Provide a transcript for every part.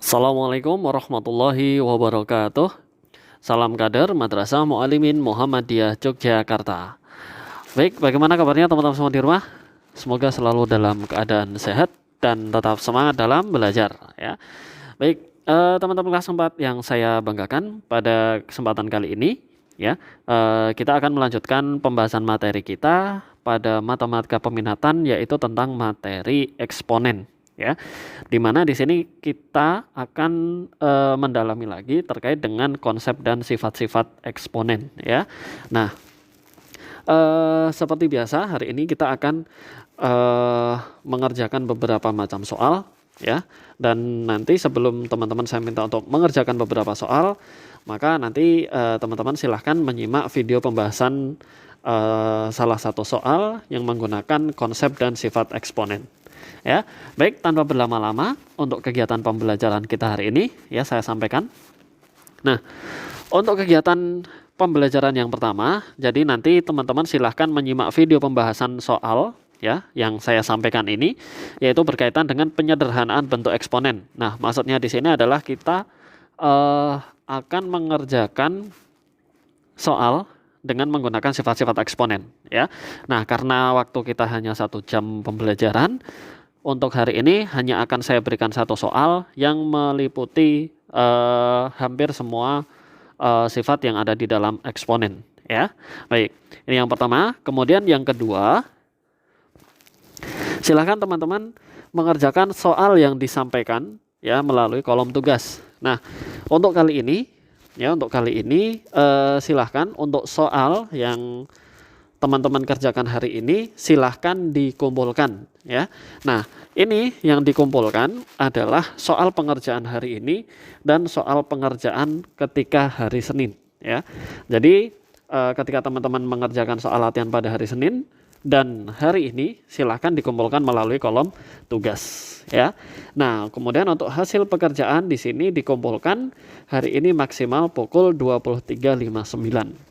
Assalamualaikum warahmatullahi wabarakatuh. Salam kader Madrasah Mualimin Muhammadiyah Yogyakarta. Baik, bagaimana kabarnya teman-teman semua di rumah? Semoga selalu dalam keadaan sehat dan tetap semangat dalam belajar ya. Baik, teman-teman kelas 4 yang saya banggakan pada kesempatan kali ini ya, kita akan melanjutkan pembahasan materi kita pada matematika peminatan yaitu tentang materi eksponen ya. Dimana di sini kita akan mendalami lagi terkait dengan konsep dan sifat-sifat eksponen ya. Nah, seperti biasa hari ini kita akan mengerjakan beberapa macam soal ya. Dan nanti sebelum teman-teman saya minta untuk mengerjakan beberapa soal, maka nanti teman-teman silahkan menyimak video pembahasan salah satu soal yang menggunakan konsep dan sifat eksponen. Ya, baik tanpa berlama-lama untuk kegiatan pembelajaran kita hari ini ya saya sampaikan. Nah, untuk kegiatan pembelajaran yang pertama, jadi nanti teman-teman silahkan menyimak video pembahasan soal ya yang saya sampaikan ini, yaitu berkaitan dengan penyederhanaan bentuk eksponen. Nah, maksudnya di sini adalah kita akan mengerjakan soal dengan menggunakan sifat-sifat eksponen ya. Nah, karena waktu kita hanya 1 jam pembelajaran, untuk hari ini hanya akan saya berikan satu soal yang meliputi hampir semua sifat yang ada di dalam eksponen ya. Baik, ini yang pertama. Kemudian yang kedua, silahkan teman-teman mengerjakan soal yang disampaikan ya melalui kolom tugas. Nah, untuk kali ini silahkan untuk soal yang teman-teman kerjakan hari ini silahkan dikumpulkan ya. Nah, ini yang dikumpulkan adalah soal pengerjaan hari ini dan soal pengerjaan ketika hari Senin ya. Jadi ketika teman-teman mengerjakan soal latihan pada hari Senin dan hari ini silahkan dikumpulkan melalui kolom tugas ya. Nah, kemudian untuk hasil pekerjaan di sini dikumpulkan hari ini maksimal pukul 23.59.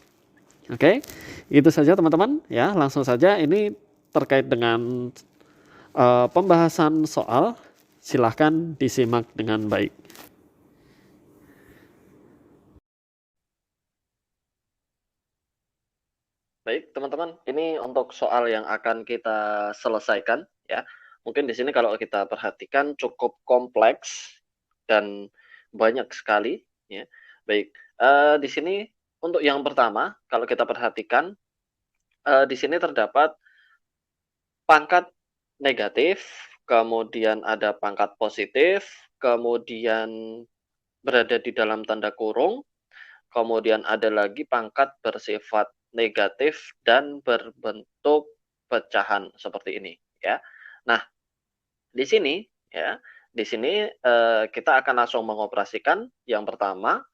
Oke, itu saja teman-teman ya. Langsung saja ini terkait dengan pembahasan soal. Silahkan disimak dengan baik. Baik, teman-teman, ini untuk soal yang akan kita selesaikan ya. Mungkin di sini kalau kita perhatikan cukup kompleks dan banyak sekali ya. Baik, di sini untuk yang pertama kalau kita perhatikan di sini terdapat pangkat negatif, kemudian ada pangkat positif, kemudian berada di dalam tanda kurung, kemudian ada lagi pangkat bersifat negatif dan berbentuk pecahan seperti ini ya. Nah, di sini ya, di sini kita akan langsung mengoperasikan. Yang pertama,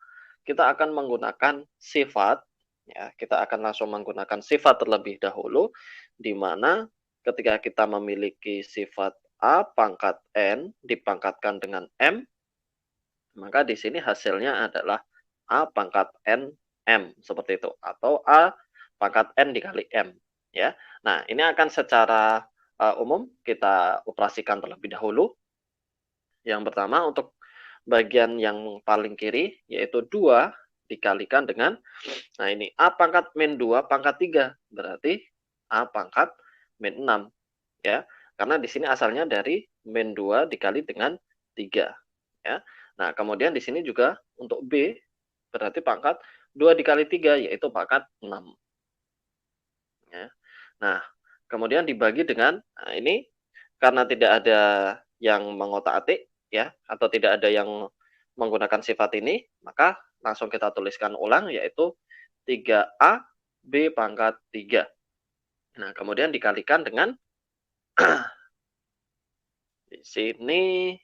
kita akan menggunakan sifat ya, kita akan langsung menggunakan sifat terlebih dahulu di mana ketika kita memiliki sifat A pangkat N dipangkatkan dengan M, maka di sini hasilnya adalah A pangkat N M seperti itu atau A pangkat N dikali M ya. Nah, ini akan secara umum kita operasikan terlebih dahulu. Yang pertama untuk bagian yang paling kiri yaitu 2 dikalikan dengan, nah ini A pangkat min 2 pangkat 3 berarti A pangkat min 6 ya. Karena di sini asalnya dari min 2 dikali dengan 3 ya. Nah, kemudian di sini juga untuk B berarti pangkat 2 dikali 3 yaitu pangkat 6 ya. Nah, kemudian dibagi dengan, nah ini karena tidak ada yang mengotak-atik ya atau tidak ada yang menggunakan sifat ini, maka langsung kita tuliskan ulang yaitu 3A B pangkat 3. Nah, kemudian dikalikan dengan di sini.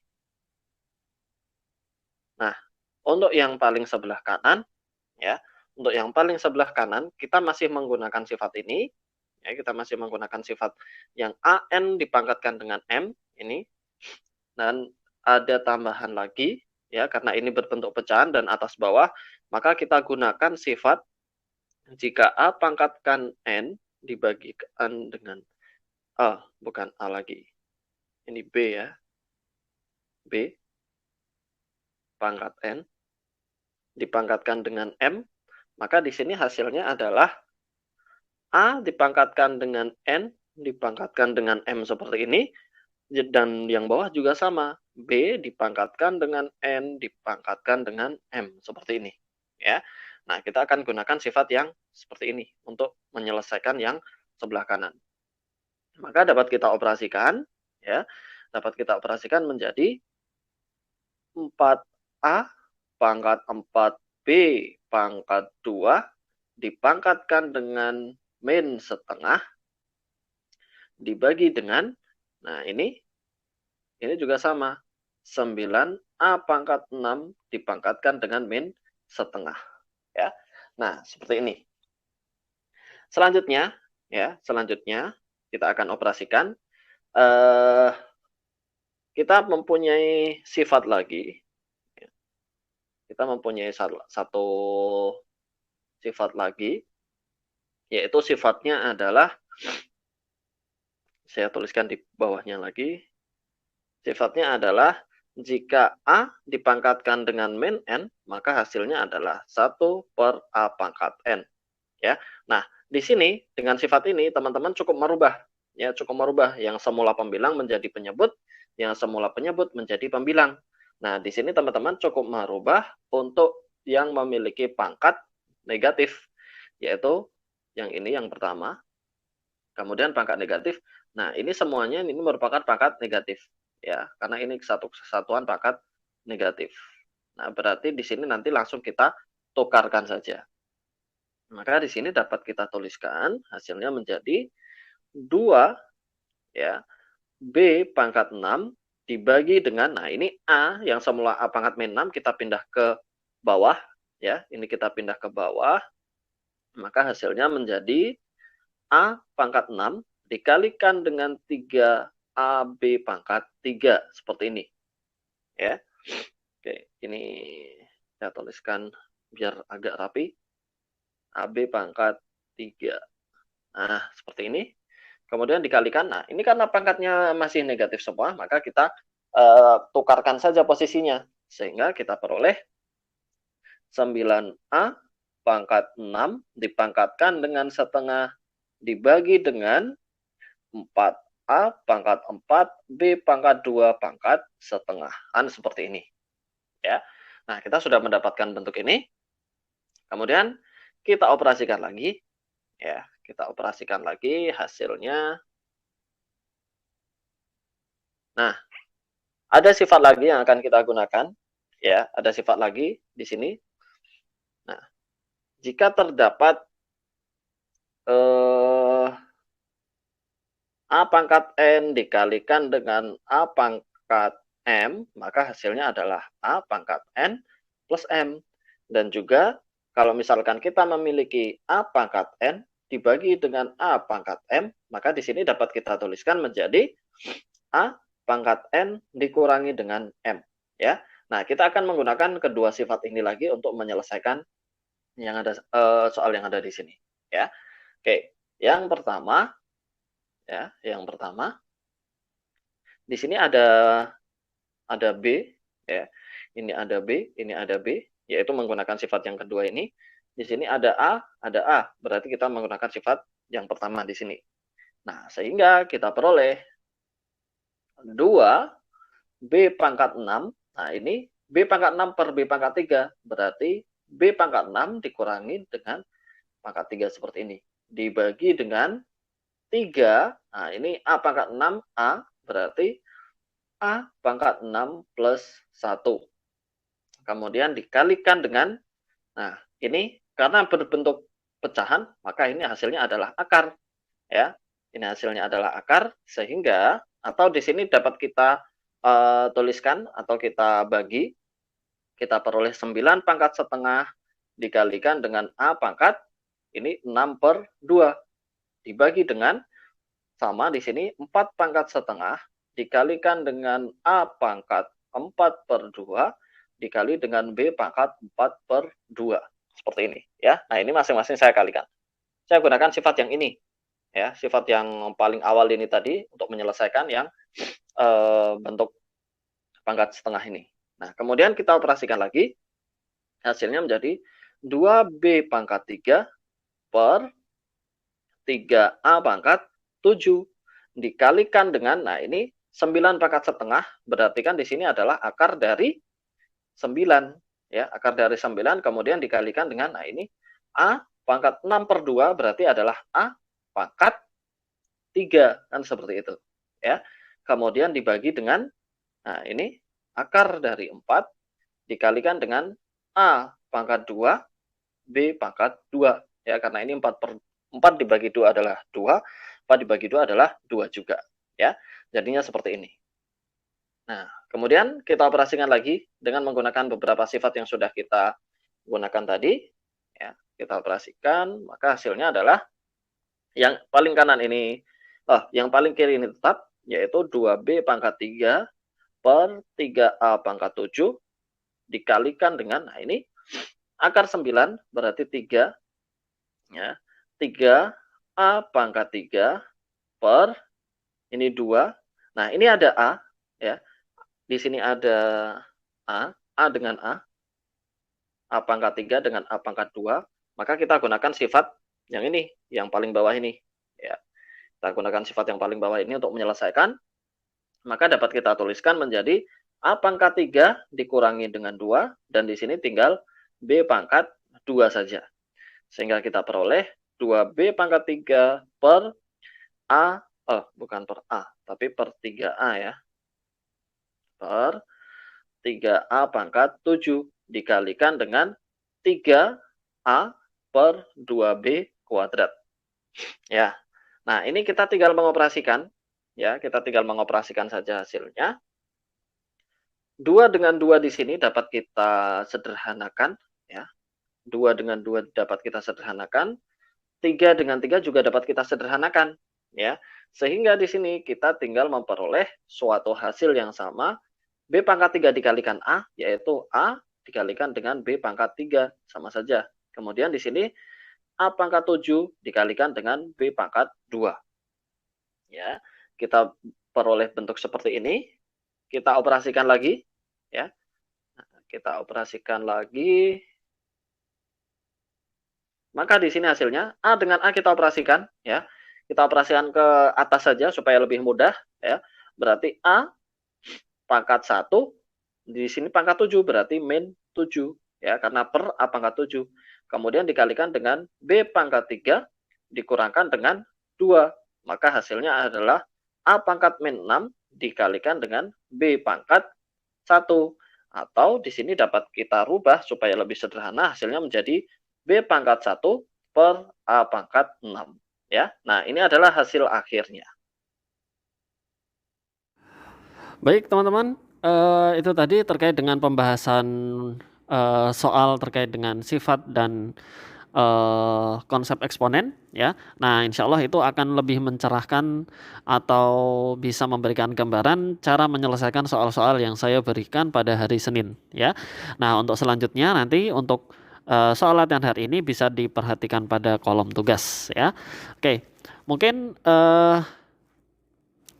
Nah, untuk yang paling sebelah kanan ya, untuk yang paling sebelah kanan kita masih menggunakan sifat ini ya, kita masih menggunakan sifat yang AN dipangkatkan dengan M ini dan ada tambahan lagi ya karena ini berbentuk pecahan dan atas bawah, maka kita gunakan sifat jika A pangkatkan N dibagikan dengan bukan A lagi. Ini B ya. B pangkat N dipangkatkan dengan M, maka di sini hasilnya adalah A dipangkatkan dengan N dipangkatkan dengan M seperti ini, dan yang bawah juga sama, B dipangkatkan dengan N dipangkatkan dengan M seperti ini, ya. Nah, kita akan gunakan sifat yang seperti ini untuk menyelesaikan yang sebelah kanan. Maka dapat kita operasikan, ya, dapat kita operasikan menjadi 4A pangkat 4B pangkat 2 dipangkatkan dengan min setengah dibagi dengan, nah ini juga sama, 9A pangkat 6 dipangkatkan dengan min setengah, ya. Nah, seperti ini. Selanjutnya, ya, selanjutnya kita akan operasikan. Kita mempunyai sifat lagi. Kita mempunyai satu sifat lagi, yaitu sifatnya adalah, saya tuliskan di bawahnya lagi, sifatnya adalah jika A dipangkatkan dengan min N, maka hasilnya adalah 1 per A pangkat N. Ya. Nah, di sini dengan sifat ini teman-teman cukup merubah, ya, cukup merubah yang semula pembilang menjadi penyebut, yang semula penyebut menjadi pembilang. Nah, di sini teman-teman cukup merubah untuk yang memiliki pangkat negatif, yaitu yang ini yang pertama, kemudian pangkat negatif. Nah, ini semuanya ini merupakan pangkat negatif, ya, karena ini satu kesatuan pangkat negatif. Nah, berarti di sini nanti langsung kita tukarkan saja. Maka di sini dapat kita tuliskan hasilnya menjadi 2, ya, B pangkat 6 dibagi dengan, nah ini A yang semula A pangkat min 6 kita pindah ke bawah, ya, ini kita pindah ke bawah, maka hasilnya menjadi A pangkat 6 dikalikan dengan 3AB pangkat 3, seperti ini, ya. Oke, ini saya tuliskan biar agak rapi. AB pangkat 3. Nah, seperti ini. Kemudian dikalikan, nah ini karena pangkatnya masih negatif semua, maka kita tukarkan saja posisinya. Sehingga kita peroleh 9A pangkat 6 dipangkatkan dengan setengah dibagi dengan 4A pangkat 4, B pangkat 2 pangkat setengah. Kan seperti ini, ya. Nah, kita sudah mendapatkan bentuk ini. Kemudian kita operasikan lagi, ya. Kita operasikan lagi hasilnya. Nah, ada sifat lagi yang akan kita gunakan, ya. Ada sifat lagi di sini. Nah, jika terdapat A pangkat N dikalikan dengan A pangkat M, maka hasilnya adalah A pangkat N plus M. Dan juga kalau misalkan kita memiliki A pangkat N dibagi dengan A pangkat M, maka di sini dapat kita tuliskan menjadi A pangkat N dikurangi dengan M, ya. Nah, kita akan menggunakan kedua sifat ini lagi untuk menyelesaikan yang ada soal yang ada di sini, ya. Oke, yang pertama, ya, yang pertama di sini ada B, ya. Ini ada B, ini ada B, yaitu menggunakan sifat yang kedua ini. Di sini ada A, berarti kita menggunakan sifat yang pertama di sini. Nah, sehingga kita peroleh 2 B pangkat 6. Nah, ini B pangkat 6 per B pangkat 3, berarti B pangkat 6 dikurangi dengan pangkat 3 seperti ini. Dibagi dengan 3, nah ini A pangkat 6, A, berarti A pangkat 6 plus 1. Kemudian dikalikan dengan, nah ini karena berbentuk pecahan, maka ini hasilnya adalah akar, ya. Ini hasilnya adalah akar, sehingga, atau di sini dapat kita tuliskan atau kita bagi, kita peroleh 9 pangkat setengah dikalikan dengan A pangkat, ini 6 per 2, dibagi dengan, sama di sini 4 pangkat setengah dikalikan dengan A pangkat 4 per 2 dikali dengan B pangkat 4 per 2. Seperti ini, ya. Nah, ini masing-masing saya kalikan. Saya gunakan sifat yang ini, ya, sifat yang paling awal ini tadi untuk menyelesaikan yang bentuk pangkat setengah ini. Nah, kemudian kita operasikan lagi, hasilnya menjadi 2B pangkat 3 per 3A pangkat 7 dikalikan dengan, nah ini 9 pangkat setengah, berarti kan di sini adalah akar dari 9, ya, akar dari 9 kemudian dikalikan dengan, nah ini A pangkat 6 per 2 berarti adalah A pangkat 3, kan seperti itu, ya. Kemudian dibagi dengan, nah ini akar dari 4 dikalikan dengan A pangkat 2, B pangkat 2, ya, karena ini 4 dibagi 2 adalah 2, 4 dibagi 2 adalah 2 juga, ya. Jadinya seperti ini. Nah, kemudian kita operasikan lagi dengan menggunakan beberapa sifat yang sudah kita gunakan tadi, ya. Kita operasikan, maka hasilnya adalah yang paling kanan ini, yang paling kiri ini tetap, yaitu 2B pangkat 3 per 3A pangkat 7 dikalikan dengan, nah ini akar 9 berarti 3, ya, 3A pangkat 3 per ini 2. Nah, ini ada A, ya. Di sini ada A dengan A pangkat 3 dengan A pangkat 2, maka kita gunakan sifat yang ini, yang paling bawah ini, ya. Kita gunakan sifat yang paling bawah ini untuk menyelesaikan, maka dapat kita tuliskan menjadi A pangkat 3 dikurangi dengan 2, dan di sini tinggal B pangkat 2 saja. Sehingga kita peroleh 2B pangkat 3 per A, bukan per A, tapi per 3A ya. Per 3A pangkat 7 dikalikan dengan 3A per 2B kuadrat. Ya. Nah, ini kita tinggal mengoperasikan, ya, kita tinggal mengoperasikan saja hasilnya. 2 dengan 2 di sini dapat kita sederhanakan, ya. 2 dengan 2 dapat kita sederhanakan, 3 dengan 3 juga dapat kita sederhanakan, ya. Sehingga di sini kita tinggal memperoleh suatu hasil yang sama, B pangkat 3 dikalikan A, yaitu A dikalikan dengan B pangkat 3, sama saja. Kemudian di sini A pangkat 7 dikalikan dengan B pangkat 2. Ya, kita peroleh bentuk seperti ini. Kita operasikan lagi, ya. Kita operasikan lagi. Maka di sini hasilnya A dengan A kita operasikan, ya. Kita operasikan ke atas saja supaya lebih mudah, ya. Berarti A pangkat 1, di sini pangkat 7 berarti min 7, ya, karena per A pangkat 7. Kemudian dikalikan dengan B pangkat 3 dikurangkan dengan 2, maka hasilnya adalah A pangkat min 6 dikalikan dengan B pangkat 1, atau di sini dapat kita rubah supaya lebih sederhana, hasilnya menjadi B pangkat 1 per A pangkat 6, ya. Nah, ini adalah hasil akhirnya. Baik teman-teman, itu tadi terkait dengan pembahasan soal terkait dengan sifat dan konsep eksponen, ya. Nah, insya Allah itu akan lebih mencerahkan atau bisa memberikan gambaran cara menyelesaikan soal-soal yang saya berikan pada hari Senin, ya. Nah, untuk selanjutnya nanti untuk soal latihan hari ini bisa diperhatikan pada kolom tugas, ya. Oke, mungkin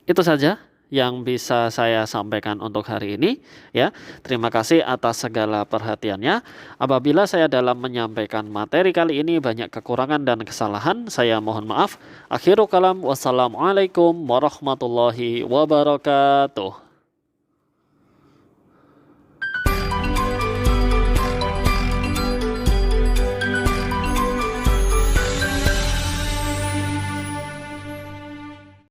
itu saja yang bisa saya sampaikan untuk hari ini, ya. Terima kasih atas segala perhatiannya. Apabila saya dalam menyampaikan materi kali ini banyak kekurangan dan kesalahan, saya mohon maaf. Akhirul kalam, wassalamualaikum warahmatullahi wabarakatuh.